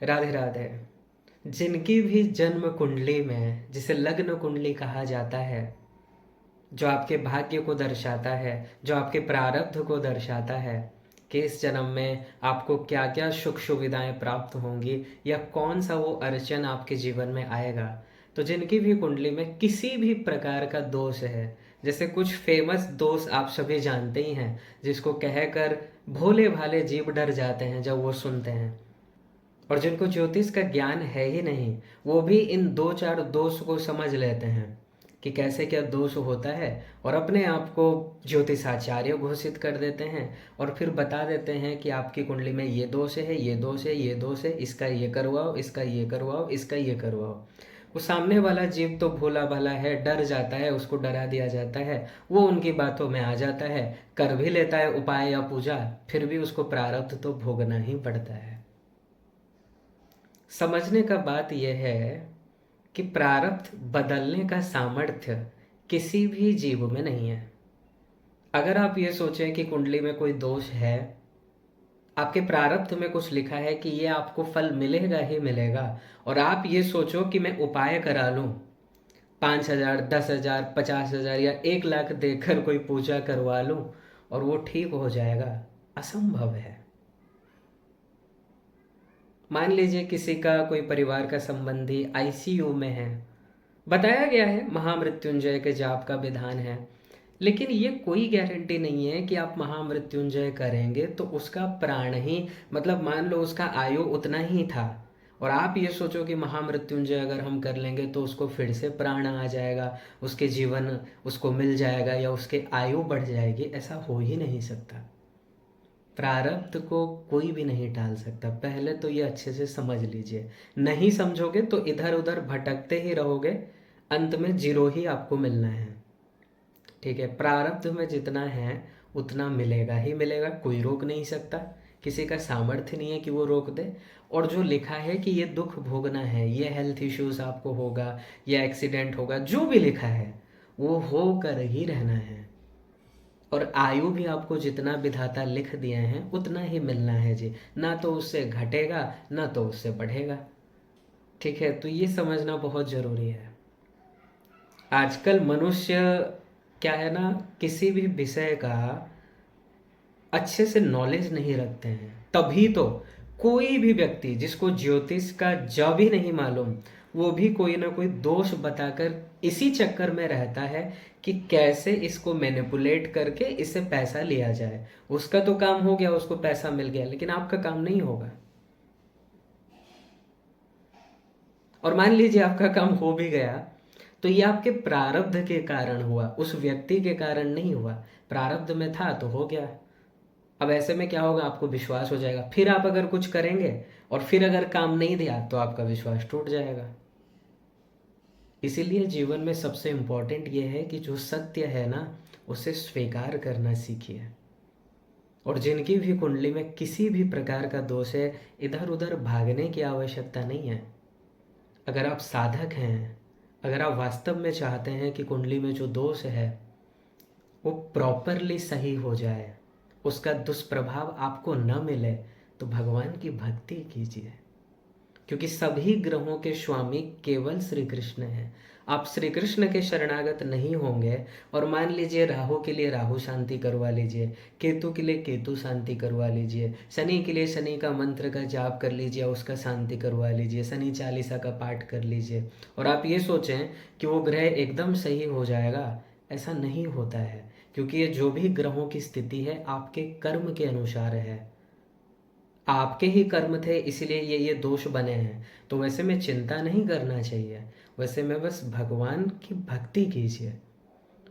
राधे राधे। जिनकी भी जन्म कुंडली में, जिसे लग्न कुंडली कहा जाता है, जो आपके भाग्य को दर्शाता है, जो आपके प्रारब्ध को दर्शाता है कि इस जन्म में आपको क्या क्या सुख सुविधाएं प्राप्त होंगी या कौन सा वो अर्चन आपके जीवन में आएगा। तो जिनकी भी कुंडली में किसी भी प्रकार का दोष है, जैसे कुछ फेमस दोष आप सभी जानते ही हैं, जिसको कहकर भोले भाले जीव डर जाते हैं जब वो सुनते हैं, और जिनको ज्योतिष का ज्ञान है ही नहीं, वो भी इन दो चार दोष को समझ लेते हैं कि कैसे क्या दोष होता है, और अपने आप को ज्योतिषाचार्य घोषित कर देते हैं और फिर बता देते हैं कि आपकी कुंडली में ये दोष है, ये दोष है, ये दोष है, इसका ये करवाओ, इसका ये करवाओ, इसका ये करवाओ। वो सामने वाला जीव तो भोला भाला है, डर जाता है, उसको डरा दिया जाता है, वो उनकी बातों में आ जाता है, कर भी लेता है उपाय या पूजा, फिर भी उसको प्रारब्ध तो भोगना ही पड़ता है। समझने का बात यह है कि प्रारब्ध बदलने का सामर्थ्य किसी भी जीव में नहीं है। अगर आप ये सोचें कि कुंडली में कोई दोष है, आपके प्रारब्ध में कुछ लिखा है कि ये आपको फल मिलेगा ही मिलेगा, और आप ये सोचो कि मैं उपाय करा लूं, 5,000, 10,000, 50,000 या 1 लाख देकर कोई पूजा करवा लूं और वो ठीक हो जाएगा, असंभव है। मान लीजिए किसी का कोई परिवार का संबंधी आईसीयू में है, बताया गया है महामृत्युंजय के जाप का विधान है, लेकिन ये कोई गारंटी नहीं है कि आप महामृत्युंजय करेंगे तो उसका प्राण ही, मतलब मान लो उसका आयु उतना ही था, और आप ये सोचो कि महामृत्युंजय अगर हम कर लेंगे तो उसको फिर से प्राण आ जाएगा, उसके जीवन उसको मिल जाएगा या उसके आयु बढ़ जाएगी। ऐसा हो ही नहीं सकता। प्रारब्ध को कोई भी नहीं टाल सकता। पहले तो ये अच्छे से समझ लीजिए, नहीं समझोगे तो इधर उधर भटकते ही रहोगे, अंत में जीरो ही आपको मिलना है। ठीक है, प्रारब्ध में जितना है उतना मिलेगा ही मिलेगा, कोई रोक नहीं सकता, किसी का सामर्थ्य नहीं है कि वो रोक दे। और जो लिखा है कि ये दुख भोगना है, ये हेल्थ इश्यूज आपको होगा या एक्सीडेंट होगा, जो भी लिखा है वो होकर ही रहना है, और आयु भी आपको जितना विधाता लिख दिए हैं उतना ही मिलना है जी, ना तो उससे घटेगा ना तो उससे बढ़ेगा। ठीक है, तो ये समझना बहुत ज़रूरी है। आजकल मनुष्य क्या है ना, किसी भी विषय का अच्छे से नॉलेज नहीं रखते हैं, तभी तो कोई भी व्यक्ति जिसको ज्योतिष का जब भी नहीं मालूम, वो भी कोई ना कोई दोष बताकर इसी चक्कर में रहता है कि कैसे इसको मैनिपुलेट करके इससे पैसा लिया जाए। उसका तो काम हो गया, उसको पैसा मिल गया, लेकिन आपका काम नहीं होगा। और मान लीजिए आपका काम हो भी गया तो ये आपके प्रारब्ध के कारण हुआ, उस व्यक्ति के कारण नहीं हुआ। प्रारब्ध में था तो हो गया। अब ऐसे में क्या होगा, आपको विश्वास हो जाएगा, फिर आप अगर कुछ करेंगे और फिर अगर काम नहीं दिया तो आपका विश्वास टूट जाएगा। इसीलिए जीवन में सबसे इम्पोर्टेंट ये है कि जो सत्य है ना, उसे स्वीकार करना सीखिए। और जिनकी भी कुंडली में किसी भी प्रकार का दोष है, इधर उधर भागने की आवश्यकता नहीं है। अगर आप साधक हैं, अगर आप वास्तव में चाहते हैं कि कुंडली में जो दोष है वो प्रॉपरली सही हो जाए, उसका दुष्प्रभाव आपको न मिले, तो भगवान की भक्ति कीजिए, क्योंकि सभी ग्रहों के स्वामी केवल श्री कृष्ण हैं। आप श्री कृष्ण के शरणागत नहीं होंगे, और मान लीजिए राहु के लिए राहु शांति करवा लीजिए, केतु के लिए केतु शांति करवा लीजिए, शनि के लिए शनि का मंत्र का जाप कर लीजिए, उसका शांति करवा लीजिए, शनि चालीसा का पाठ कर लीजिए, और आप ये सोचें कि वो ग्रह एकदम सही हो जाएगा। ऐसा नहीं होता है, क्योंकि ये जो भी ग्रहों की स्थिति है आपके कर्म के अनुसार है। आपके ही कर्म थे इसलिए ये दोष बने हैं। तो वैसे में चिंता नहीं करना चाहिए, वैसे में बस भगवान की भक्ति कीजिए,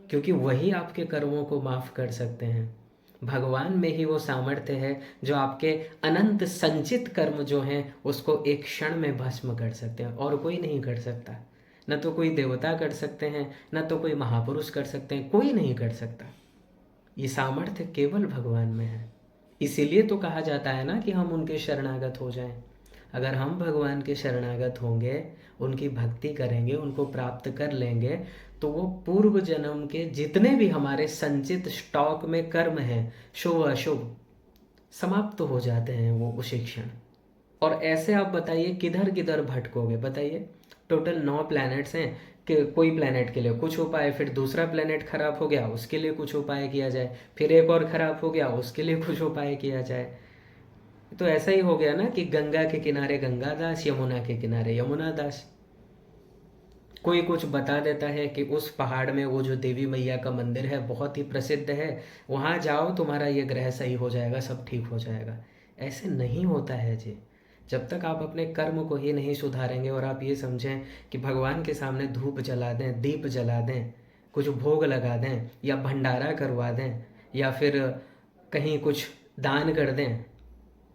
क्योंकि वही आपके कर्मों को माफ कर सकते हैं। भगवान में ही वो सामर्थ्य है जो आपके अनंत संचित कर्म जो हैं उसको एक क्षण में भस्म कर सकते हैं, और कोई नहीं कर सकता। न तो कोई देवता कर सकते हैं, न तो कोई महापुरुष कर सकते हैं, कोई नहीं कर सकता। ये सामर्थ्य केवल भगवान में है। इसीलिए तो कहा जाता है ना कि हम उनके शरणागत हो जाएं। अगर हम भगवान के शरणागत होंगे, उनकी भक्ति करेंगे, उनको प्राप्त कर लेंगे, तो वो पूर्व जन्म के जितने भी हमारे संचित स्टॉक में कर्म हैं, शुभ अशुभ, समाप्त हो जाते हैं वो उसी क्षण। और ऐसे आप बताइए किधर किधर भटकोगे, बताइए। टोटल 9 प्लैनेट्स हैं कि कोई प्लैनेट के लिए कुछ उपाय, फिर दूसरा प्लैनेट खराब हो गया उसके लिए कुछ उपाय किया जाए, फिर एक और खराब हो गया उसके लिए कुछ उपाय किया जाए। तो ऐसा ही हो गया ना कि गंगा के किनारे गंगा दास, यमुना के किनारे यमुना दास। कोई कुछ बता देता है कि उस पहाड़ में वो जो देवी मैया का मंदिर है बहुत ही प्रसिद्ध है, वहाँ जाओ तुम्हारा ये ग्रह सही हो जाएगा, सब ठीक हो जाएगा। ऐसे नहीं होता है जी। जब तक आप अपने कर्म को ही नहीं सुधारेंगे और आप ये समझें कि भगवान के सामने धूप जला दें, दीप जला दें, कुछ भोग लगा दें या भंडारा करवा दें या फिर कहीं कुछ दान कर दें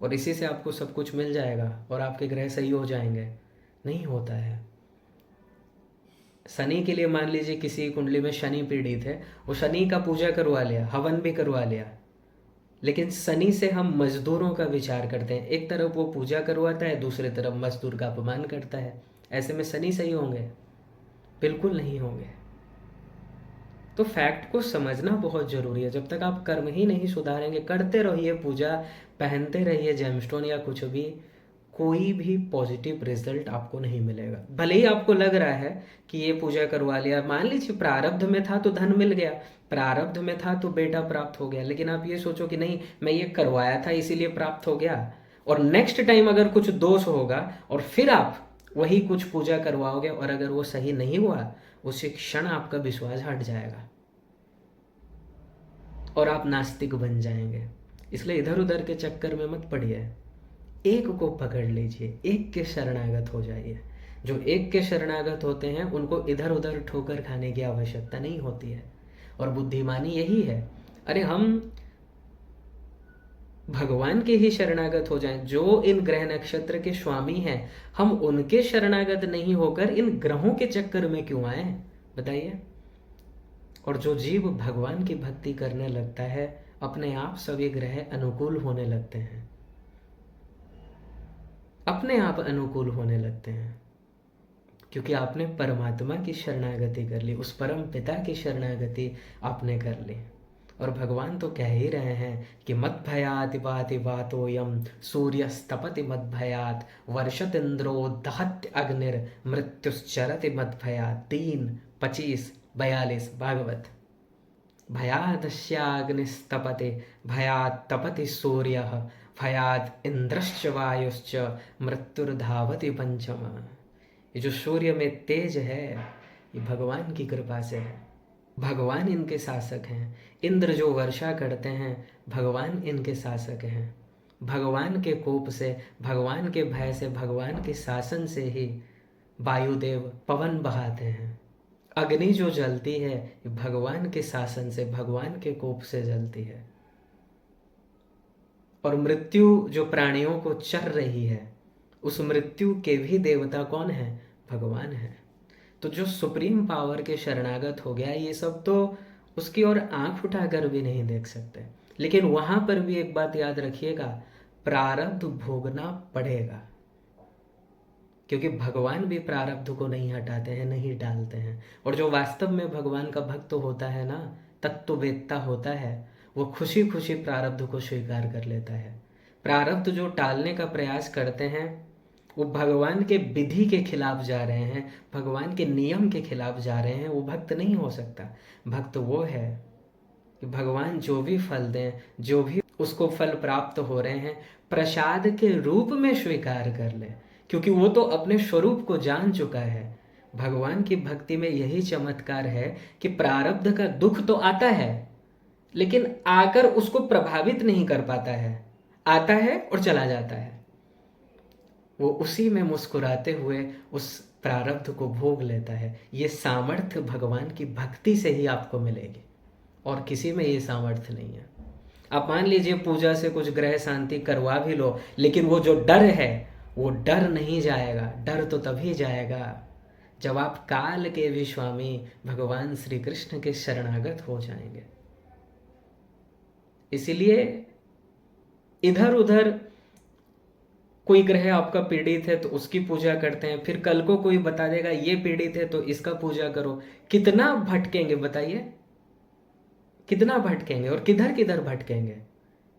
और इसी से आपको सब कुछ मिल जाएगा और आपके ग्रह सही हो जाएंगे, नहीं होता है। शनि के लिए मान लीजिए किसी कुंडली में शनि पीड़ित है, वो शनि का पूजा करवा लिया, हवन भी करवा लिया, लेकिन शनि से हम मजदूरों का विचार करते हैं। एक तरफ वो पूजा करवाता है, दूसरी तरफ मजदूर का अपमान करता है। ऐसे में शनि सही होंगे? बिल्कुल नहीं होंगे। तो फैक्ट को समझना बहुत ज़रूरी है। जब तक आप कर्म ही नहीं सुधारेंगे, करते रहिए पूजा, पहनते रहिए जेमस्टोन या कुछ भी, कोई भी पॉजिटिव रिजल्ट आपको नहीं मिलेगा। भले ही आपको लग रहा है कि ये पूजा करवा लिया, मान लीजिए प्रारब्ध में था तो धन मिल गया, प्रारब्ध में था तो बेटा प्राप्त हो गया, लेकिन आप ये सोचो कि नहीं मैं ये करवाया था इसीलिए प्राप्त हो गया, और नेक्स्ट टाइम अगर कुछ दोष होगा और फिर आप वही कुछ पूजा करवाओगे और अगर वो सही नहीं हुआ, उसी क्षण आपका विश्वास हट जाएगा और आप नास्तिक बन जाएंगे। इसलिए इधर उधर के चक्कर में मत पड़िए, एक को पकड़ लीजिए, एक के शरणागत हो जाइए। जो एक के शरणागत होते हैं उनको इधर उधर ठोकर खाने की आवश्यकता नहीं होती है। और बुद्धिमानी यही है, अरे हम भगवान के ही शरणागत हो जाएं, जो इन ग्रह नक्षत्र के स्वामी हैं, हम उनके शरणागत नहीं होकर इन ग्रहों के चक्कर में क्यों आए, बताइए। और जो जीव भगवान की भक्ति करने लगता है, अपने आप सभी ग्रह अनुकूल होने लगते हैं, अपने आप अनुकूल होने लगते हैं, क्योंकि आपने परमात्मा की शरणागति कर ली, उस परम पिता की शरणागति आपने कर ली। और भगवान तो कह ही रहे हैं कि मत भयात वाति वातोयम सूर्यस्तपति मत भयात वर्षत इंद्रो दहत्य अग्निर मृत्युश्चरति मत भयात। 3:25-42 भागवत। भयादस्याग्निस्तपते भयात् तपति सूर्यः भयात् इंद्रश्च वायुश्च मृत्युर्धावति पंचम। ये जो सूर्य में तेज है, ये भगवान की कृपा से है, भगवान इनके शासक हैं। इंद्र जो वर्षा करते हैं, भगवान इनके शासक हैं। भगवान के कोप से, भगवान के भय से, भगवान के शासन से ही वायुदेव पवन बहाते हैं। अग्नि जो जलती है, ये भगवान के शासन से, भगवान के कोप से जलती है। और मृत्यु जो प्राणियों को चर रही है, उस मृत्यु के भी देवता कौन है? भगवान है। तो जो सुप्रीम पावर के शरणागत हो गया, ये सब तो उसकी ओर आंख उठाकर भी नहीं देख सकते। लेकिन वहां पर भी एक बात याद रखिएगा, प्रारब्ध भोगना पड़ेगा, क्योंकि भगवान भी प्रारब्ध को नहीं हटाते हैं, नहीं डालते हैं। और जो वास्तव में भगवान का भक्त होता है ना, तत्ववेत्ता होता है, वो खुशी खुशी प्रारब्ध को स्वीकार कर लेता है। प्रारब्ध जो टालने का प्रयास करते हैं, वो भगवान के विधि के खिलाफ जा रहे हैं, भगवान के नियम के खिलाफ जा रहे हैं, वो भक्त नहीं हो सकता। भक्त वो है कि भगवान जो भी फल दें, जो भी उसको फल प्राप्त हो रहे हैं, प्रसाद के रूप में स्वीकार कर ले, क्योंकि वो तो अपने स्वरूप को जान चुका है। भगवान की भक्ति में यही चमत्कार है कि प्रारब्ध का दुख तो आता है, लेकिन आकर उसको प्रभावित नहीं कर पाता है, आता है और चला जाता है। वो उसी में मुस्कुराते हुए उस प्रारब्ध को भोग लेता है। ये सामर्थ्य भगवान की भक्ति से ही आपको मिलेगी, और किसी में ये सामर्थ्य नहीं है। आप मान लीजिए पूजा से कुछ ग्रह शांति करवा भी लो, लेकिन वो जो डर है, वो डर नहीं जाएगा। डर तो तभी जाएगा जब आप काल के भी स्वामी भगवान श्री कृष्ण के शरणागत हो जाएंगे। इसीलिए इधर उधर कोई ग्रह आपका पीड़ित है तो उसकी पूजा करते हैं, फिर कल को कोई बता देगा ये पीड़ित है तो इसका पूजा करो। कितना भटकेंगे बताइए, कितना भटकेंगे और किधर किधर भटकेंगे,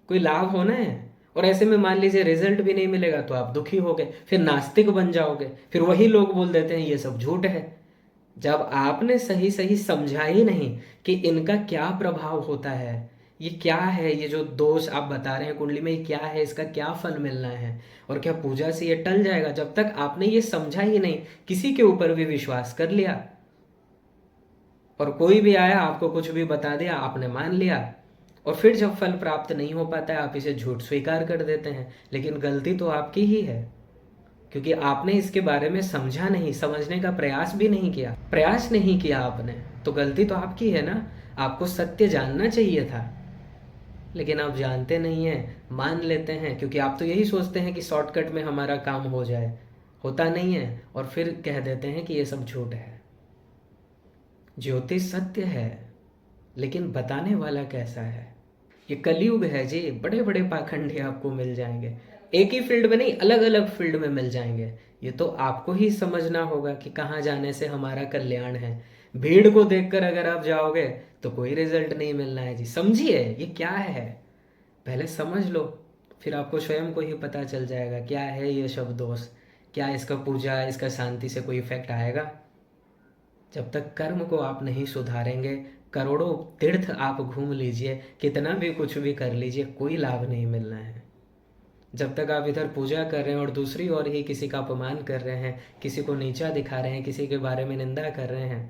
कोई लाभ होना है? और ऐसे में मान लीजिए रिजल्ट भी नहीं मिलेगा तो आप दुखी हो गए, फिर नास्तिक बन जाओगे, फिर वही लोग बोल देते हैं ये सब झूठ है। जब आपने सही सही समझा ही नहीं कि इनका क्या प्रभाव होता है, ये क्या है, ये जो दोष आप बता रहे हैं कुंडली में, ये क्या है, इसका क्या फल मिलना है, और क्या पूजा से ये टल जाएगा, जब तक आपने ये समझा ही नहीं, किसी के ऊपर भी विश्वास कर लिया और कोई भी आया आपको कुछ भी बता दिया, आपने मान लिया, और फिर जब फल प्राप्त नहीं हो पाता है आप इसे झूठ स्वीकार कर देते हैं। लेकिन गलती तो आपकी ही है, क्योंकि आपने इसके बारे में समझा नहीं, समझने का प्रयास भी नहीं किया, प्रयास नहीं किया आपने, तो गलती तो आपकी है ना। आपको सत्य जानना चाहिए था, लेकिन आप जानते नहीं हैं, मान लेते हैं, क्योंकि आप तो यही सोचते हैं कि शॉर्टकट में हमारा काम हो जाए, होता नहीं है, और फिर कह देते हैं कि ये सब झूठ है। ज्योतिष सत्य है, लेकिन बताने वाला कैसा है। ये कलयुग है जी, बड़े बड़े पाखंडी आपको मिल जाएंगे, एक ही फील्ड में नहीं, अलग अलग फील्ड में मिल जाएंगे। ये तो आपको ही समझना होगा कि कहाँ जाने से हमारा कल्याण है। भीड़ को देखकर अगर आप जाओगे तो कोई रिजल्ट नहीं मिलना है जी। समझिए ये क्या है, पहले समझ लो, फिर आपको स्वयं को ही पता चल जाएगा क्या है ये शब्द दोष, क्या इसका पूजा, इसका शांति से कोई इफेक्ट आएगा। जब तक कर्म को आप नहीं सुधारेंगे, करोड़ों तीर्थ आप घूम लीजिए, कितना भी कुछ भी कर लीजिए, कोई लाभ नहीं मिलना है। जब तक आप इधर पूजा कर रहे हैं और दूसरी ओर ही किसी का अपमान कर रहे हैं, किसी को नीचा दिखा रहे हैं, किसी के बारे में निंदा कर रहे हैं,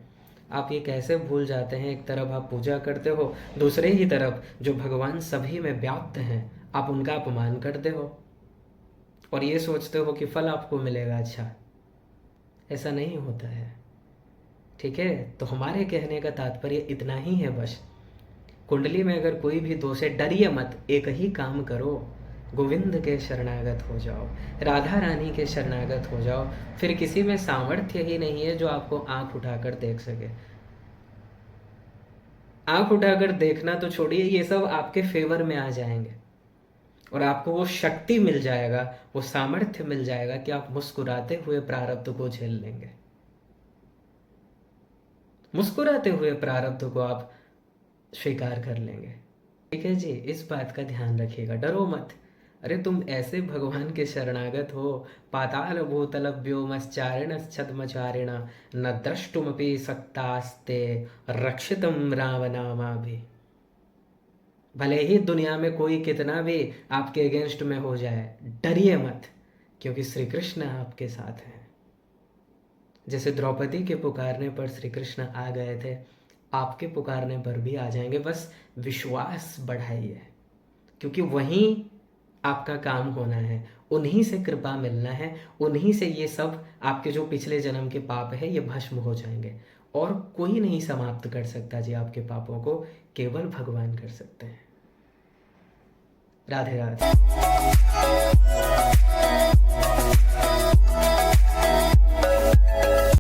आप ये कैसे भूल जाते हैं एक तरफ आप पूजा करते हो, दूसरे ही तरफ जो भगवान सभी में व्याप्त हैं आप उनका अपमान करते हो और ये सोचते हो कि फल आपको मिलेगा। अच्छा, ऐसा नहीं होता है, ठीक है। तो हमारे कहने का तात्पर्य इतना ही है बस। कुंडली में अगर कोई भी दोष है, डरिए मत, एक ही काम करो, गोविंद के शरणागत हो जाओ, राधा रानी के शरणागत हो जाओ। फिर किसी में सामर्थ्य ही नहीं है जो आपको आंख उठाकर देख सके। आंख उठाकर देखना तो छोड़िए, ये सब आपके फेवर में आ जाएंगे और आपको वो शक्ति मिल जाएगा, वो सामर्थ्य मिल जाएगा कि आप मुस्कुराते हुए प्रारब्ध को झेल लेंगे। मुस्कुराते हुए प्रारब्ध को आप स्वीकार कर लेंगे, ठीक है जी। इस बात का ध्यान रखिएगा, डरो मत। अरे तुम ऐसे भगवान के शरणागत हो, पाताल भूतल व्योमश्चारिण छद्मचारिण न द्रष्टुमपि सक्तास्ते रक्षितम रावनामा भी। भले ही दुनिया में कोई कितना भी आपके अगेंस्ट में हो जाए, डरिए मत, क्योंकि श्री कृष्ण आपके साथ हैं। जैसे द्रौपदी के पुकारने पर श्री कृष्ण आ गए थे, आपके पुकारने पर भी आ जाएंगे। बस विश्वास बढ़ाइए, क्योंकि वहीं आपका काम होना है, उन्हीं से कृपा मिलना है, उन्हीं से ये सब आपके जो पिछले जन्म के पाप है ये भस्म हो जाएंगे। और कोई नहीं समाप्त कर सकता जी आपके पापों को, केवल भगवान कर सकते हैं। राधे राधे।